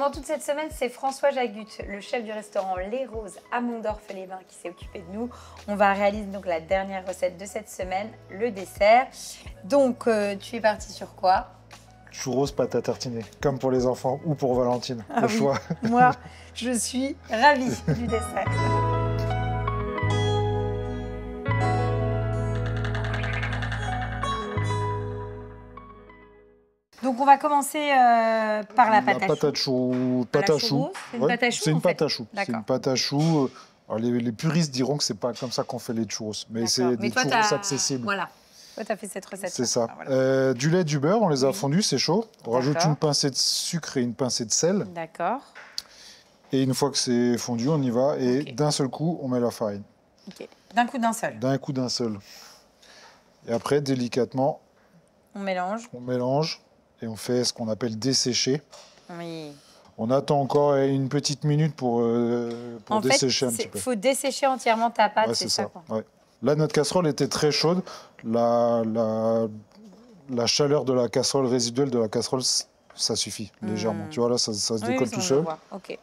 pendant toute cette semaine, c'est François Jagut, le chef du restaurant Les Roses à Mondorf-les-Bains, qui s'est occupé de nous. On va réaliser donc la dernière recette de cette semaine, le dessert. Donc, tu es parti sur quoi? Churros, pâte à tartiner, comme pour les enfants ou pour Valentine, le choix. Moi, je suis ravie du dessert. Donc, on va commencer par la pâte à choux. Pâte à choux. C'est une pâte à choux. C'est une pâte à choux. C'est une pâte à choux. Alors, les puristes diront que c'est pas comme ça qu'on fait les churros, mais c'est des churros accessibles. Voilà. Toi, tu as fait cette recette. C'est ça. Voilà. Du lait, du beurre, on les a fondus, c'est chaud. On rajoute une pincée de sucre et une pincée de sel. D'accord. Et une fois que c'est fondu, on y va. Et d'un seul coup, on met la farine. Ok. D'un coup d'un seul. D'un coup d'un seul. Et après, délicatement, on mélange. On mélange et on fait ce qu'on appelle dessécher. Oui. On attend encore une petite minute pour dessécher un petit peu. Il faut dessécher entièrement ta pâte, ouais, c'est ça quoi. Ouais. Là, notre casserole était très chaude. La chaleur de la casserole résiduelle de la casserole, ça suffit légèrement. Tu vois, là, ça se décolle tout seul. Ok. Et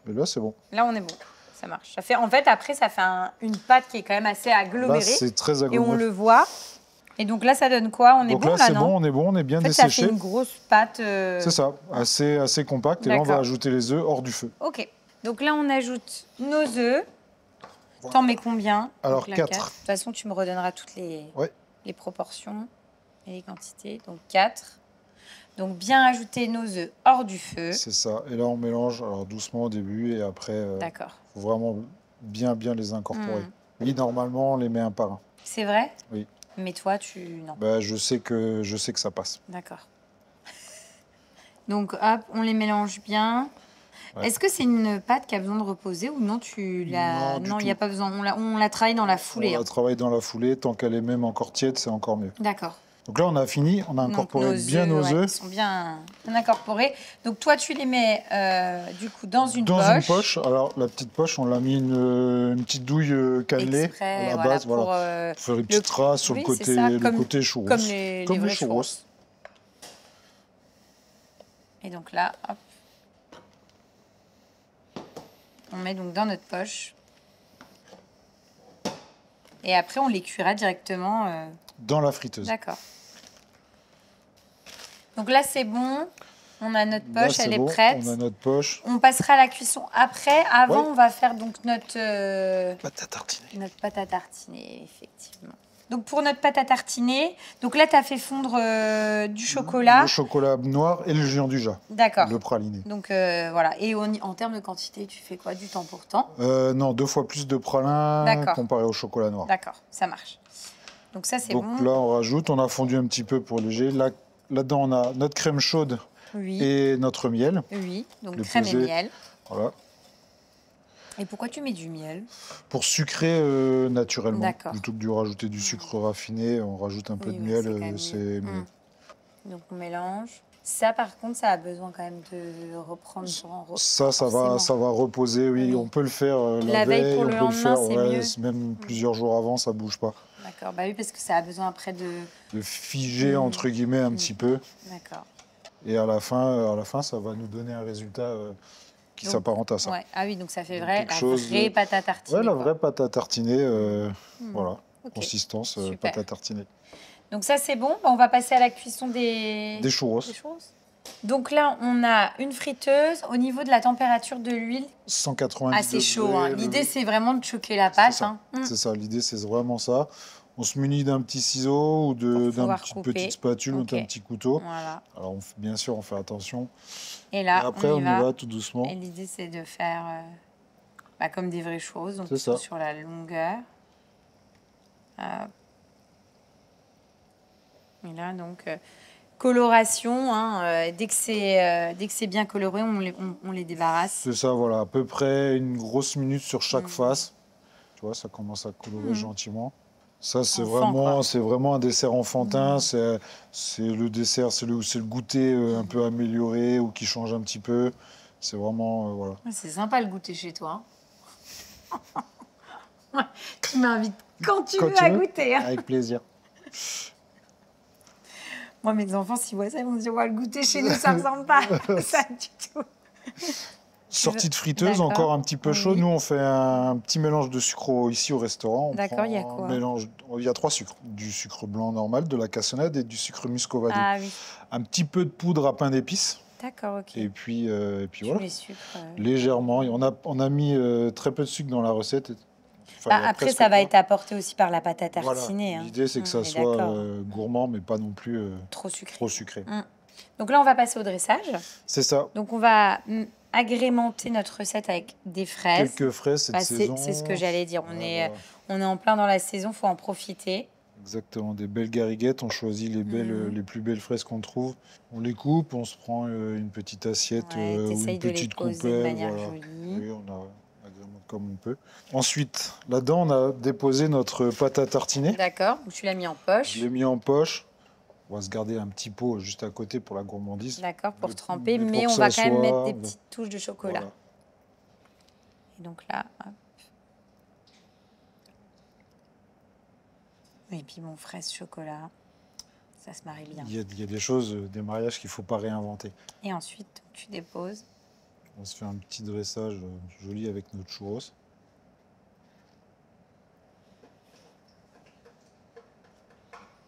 là, c'est bon. Là, on est bon. Ça marche. Ça fait, en fait, après, ça fait une pâte qui est quand même assez agglomérée. Là, c'est très aggloméré. Et on le voit. Et donc là, ça donne quoi? On est donc bon, là, c'est bon, on est bon, on est bien desséché. Ça fait une grosse pâte. C'est ça, assez compacte. Et là, on va ajouter les œufs hors du feu. Ok. Donc là, on ajoute nos œufs. Voilà. T'en mets combien? Alors, 4. De toute façon, tu me redonneras toutes les proportions et les quantités. Donc 4. Donc bien ajouter nos œufs hors du feu. C'est ça. Et là, on mélange alors doucement au début et après, d'accord. Faut vraiment bien les incorporer. Oui, normalement, on les met un par un. C'est vrai? Oui. Mais toi, non. Bah, je sais que ça passe. D'accord. Donc, hop, on les mélange bien. Ouais. Est-ce que c'est une pâte qui a besoin de reposer ou non? Non, il n'y a pas besoin. On la travaille dans la foulée. On la travaille dans la foulée. Tant qu'elle est même encore tiède, c'est encore mieux. D'accord. Donc là, on a fini. On a incorporé bien nos œufs. Ils sont bien incorporés. Donc toi, tu les mets du coup dans une poche. Dans une poche. Alors, la petite poche, on l'a mis une petite douille cannelée à la base. Pour faire une petite trace sur le côté churros. Comme les vrais churros. Et donc là, hop. On met donc dans notre poche. Et après, on les cuira directement... dans la friteuse. D'accord. Donc là, c'est bon. On a notre poche, elle est prête. On a notre poche. On passera à la cuisson après. Avant, on va faire donc notre... pâte à tartiner. Notre pâte à tartiner, effectivement. Donc pour notre pâte à tartiner, donc là, tu as fait fondre du chocolat. Le chocolat noir et le géant du Jat. D'accord. Le praliné. Donc voilà. Et en termes de quantité, tu fais quoi? Du temps pour temps? Non, 2 fois plus de pralin comparé au chocolat noir. D'accord, ça marche. Donc ça, c'est bon. Donc là, on rajoute, on a fondu un petit peu pour léger. Là-dedans, on a notre crème chaude et notre miel. Oui, donc crème et miel. Voilà. Et pourquoi tu mets du miel? Pour sucrer naturellement. D'accord. Plutôt que de rajouter du sucre raffiné, on rajoute un peu de miel, c'est mieux. Donc on mélange. Ça, par contre, ça a besoin quand même de reprendre Ça va reposer, oui. On peut le faire la veille, pour le lendemain, c'est mieux. Même plusieurs jours avant, ça bouge pas. D'accord, bah oui, parce que ça a besoin après de figer, entre guillemets, un petit peu. D'accord. Et à la fin, ça va nous donner un résultat qui s'apparente à ça. Ouais. Ah oui, donc ça fait la vraie pâte à tartiner. Ouais, la vraie pâte à tartiner, voilà. Consistance, pâte à tartiner. Donc ça, c'est bon. On va passer à la cuisson des churros. Donc là, on a une friteuse. Au niveau de la température de l'huile, 190 degrés. C'est chaud. Hein. L'idée, c'est vraiment de choquer la pâte. C'est ça. L'idée, c'est vraiment ça. On se munit d'un petit ciseau ou d'une petite spatule ou d'un petit couteau. Voilà. Alors, bien sûr, on fait attention. Et là, après, on y va tout doucement. Et l'idée, c'est de faire comme des vraies choses. Donc, sur la longueur. Et là, donc, coloration. Dès que c'est bien coloré, on les débarrasse. C'est ça, voilà. À peu près une grosse minute sur chaque face. Tu vois, ça commence à colorer gentiment. Ça, c'est vraiment un dessert enfantin. C'est le dessert, c'est le goûter un peu amélioré ou qui change un petit peu. C'est vraiment, voilà. C'est sympa le goûter chez toi. Tu m'invites quand tu veux à goûter. Avec plaisir. Moi, mes enfants, s'ils voient ça, ils vont se dire, le goûter chez nous, ça ne ressemble pas à ça du tout. Sortie de friteuse, D'accord. encore un petit peu chaud. Oui. Nous, on fait un petit mélange de sucre ici au restaurant. On D'accord, il y a prend un quoi? mélange, il y a 3 sucres. Du sucre blanc normal, de la cassonade et du sucre muscovado. Ah oui, Un petit peu de poudre à pain d'épices. d'accord, ok. Et puis Tu voilà. les sucres. Légèrement. Et on a mis très peu de sucre dans la recette. Enfin, il y a Après, presque ça va pas. être apporté aussi par la pâte à Voilà. tartiner. Hein. L'idée, c'est que On ça est soit d'accord. gourmand, mais pas non plus Trop sucré. trop sucré. Donc là, on va passer au dressage. C'est ça. Donc on va agrémenter notre recette avec des fraises. Quelques fraises cette Bah, saison. c'est ce que j'allais dire. Voilà. On est en plein dans la saison, faut en profiter. Exactement, des belles gariguettes. On choisit les plus belles fraises qu'on trouve. On les coupe, on se prend une petite assiette Ouais, ou t'essayes une de les petite poser de coupelle. manière Voilà. jolie. Oui, on agrémente comme on peut. Ensuite, là-dedans, on a déposé notre pâte à tartiner. D'accord, donc tu l'as mis en poche. Je l'ai mis en poche. On va se garder un petit pot juste à côté pour la gourmandise. D'accord, pour Mais- tremper, mais mais pour on que va ça quand même mettre soit- des petites touches de chocolat. Voilà. Et donc là, hop. Et puis mon fraise chocolat, ça se marie bien. Il y a des choses, des mariages qu'il ne faut pas réinventer. Et ensuite, tu déposes. On se fait un petit dressage joli avec notre churros.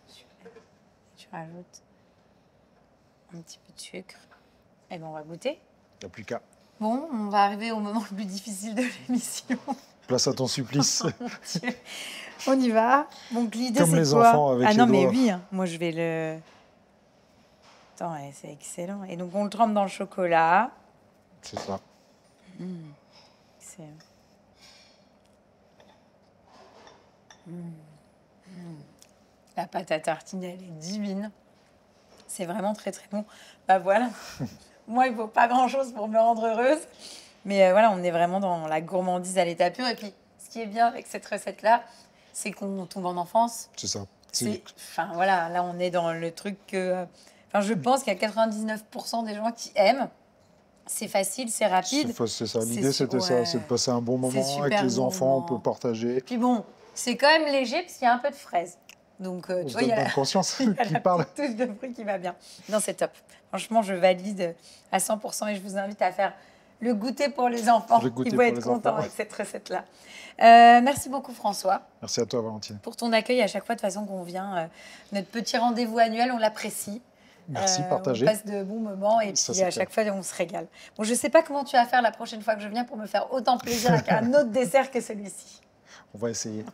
Super. Tu rajoutes un petit peu de sucre. Et ben on va goûter. Il n'y a plus qu'à. Bon, on va arriver au moment le plus difficile de l'émission. Place à ton supplice. On y va. Donc l'idée c'est Comme quoi? les enfants avec Ah les non mais doigts. oui, hein. Moi je vais le. Attends, ouais, c'est excellent. Et donc on le trempe dans le chocolat. C'est ça. C'est. La pâte à tartiner, elle est divine. C'est vraiment très très bon. Bah voilà. Moi, il faut pas grand chose pour me rendre heureuse. Mais voilà, on est vraiment dans la gourmandise à l'état pur. Et puis, ce qui est bien avec cette recette-là, c'est qu'on tombe en enfance. C'est ça. Enfin voilà, là on est dans le truc que. Enfin, je pense qu'il y a 99% des gens qui aiment. C'est facile, c'est rapide. C'est ça. L'idée, c'était ouais. ça. C'est de passer un bon moment super avec les bon enfants. On moment. peut partager. Puis bon, c'est quand même léger parce qu'il y a un peu de fraise. Donc, On tu se vois, il y donne a bonne conscience il y a qui la parle. petite touche de fruit qui va bien. Non, c'est top. Franchement, je valide à 100% et je vous invite à faire le goûter pour les enfants. Le goûter Ils vont pour être les contents enfants. avec cette recette-là. Merci beaucoup, François, Merci à toi, Valentine. pour ton accueil à chaque fois. De toute façon, qu'on vient, notre petit rendez-vous annuel, on l'apprécie. Merci, partagez. On passe de bons moments et Ça, puis c'est à chaque fois, on se régale. Bon, je ne sais pas comment tu vas faire la prochaine fois que je viens pour me faire autant plaisir avec un autre dessert que celui-ci. On va essayer.